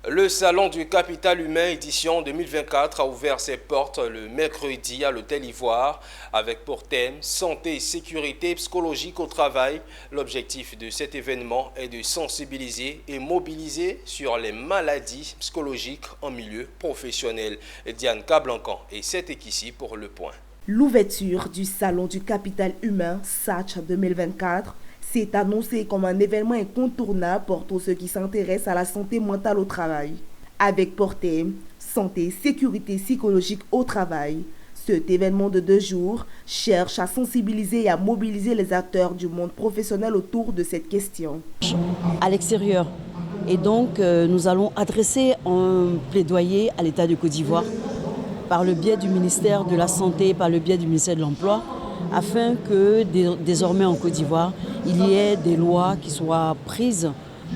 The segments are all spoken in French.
Le Salon du Capital Humain édition 2024 a ouvert ses portes le mercredi à l'Hôtel Ivoire avec pour thème santé et sécurité psychologique au travail. L'objectif de cet événement est de sensibiliser et mobiliser sur les maladies psychologiques en milieu professionnel. Diane Cablancan et Setek ici pour Le Point. L'ouverture du Salon du Capital Humain SACH 2024 s'est annoncé comme un événement incontournable pour tous ceux qui s'intéressent à la santé mentale au travail. Avec pour thème santé et sécurité psychologique au travail, cet événement de 2 jours cherche à sensibiliser et à mobiliser les acteurs du monde professionnel autour de cette question. À l'extérieur. Et donc, nous allons adresser un plaidoyer à l'État de Côte d'Ivoire par le biais du ministère de la Santé, par le biais du ministère de l'Emploi, afin que désormais en Côte d'Ivoire, il y ait des lois qui soient prises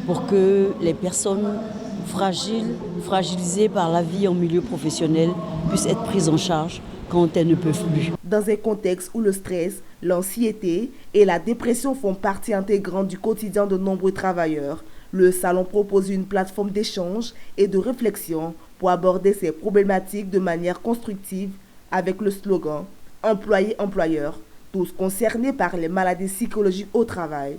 pour que les personnes fragilisées par la vie en milieu professionnel puissent être prises en charge quand elles ne peuvent plus. Dans un contexte où le stress, l'anxiété et la dépression font partie intégrante du quotidien de nombreux travailleurs, le salon propose une plateforme d'échange et de réflexion pour aborder ces problématiques de manière constructive avec le slogan « Employé-employeur », tous concernés par les maladies psychologiques au travail.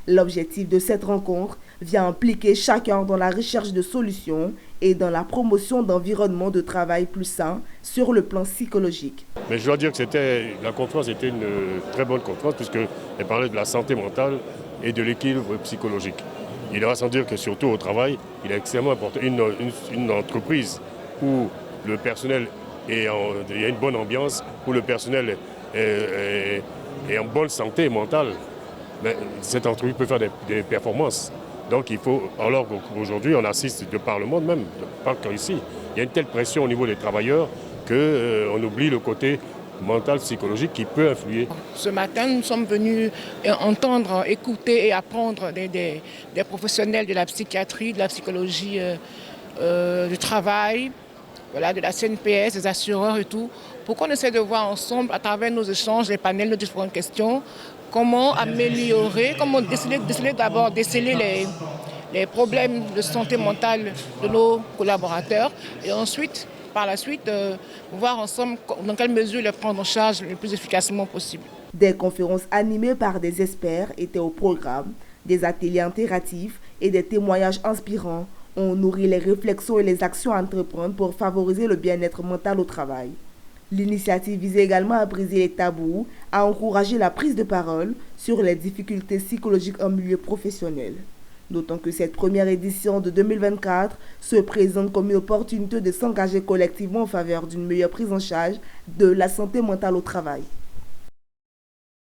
L'objectif de cette rencontre vient impliquer chacun dans la recherche de solutions et dans la promotion d'environnements de travail plus sains sur le plan psychologique. Mais je dois dire que la conférence était une très bonne conférence puisqu'elle parlait de la santé mentale et de l'équilibre psychologique. Il va sans dire que surtout au travail, il est extrêmement important. Une entreprise où le personnel il y a une bonne ambiance, où le personnel est en bonne santé mentale, mais cette entreprise peut faire des performances. Donc il faut, alors qu'aujourd'hui on assiste de par le monde même, pas qu'ici, il y a une telle pression au niveau des travailleurs qu'on oublie le côté mental, psychologique qui peut influer. Ce matin, nous sommes venus entendre, écouter et apprendre des professionnels de la psychiatrie, de la psychologie du travail, voilà, de la CNPS, des assureurs et tout, pour qu'on essaie de voir ensemble, à travers nos échanges, les panels, nos différentes questions, comment améliorer, comment déceler les problèmes de santé mentale de nos collaborateurs et ensuite, par la suite, voir ensemble dans quelle mesure les prendre en charge le plus efficacement possible. Des conférences animées par des experts étaient au programme, des ateliers interactifs et des témoignages inspirants ont nourri les réflexions et les actions à entreprendre pour favoriser le bien-être mental au travail. L'initiative visait également à briser les tabous, à encourager la prise de parole sur les difficultés psychologiques en milieu professionnel. D'autant que cette première édition de 2024 se présente comme une opportunité de s'engager collectivement en faveur d'une meilleure prise en charge de la santé mentale au travail.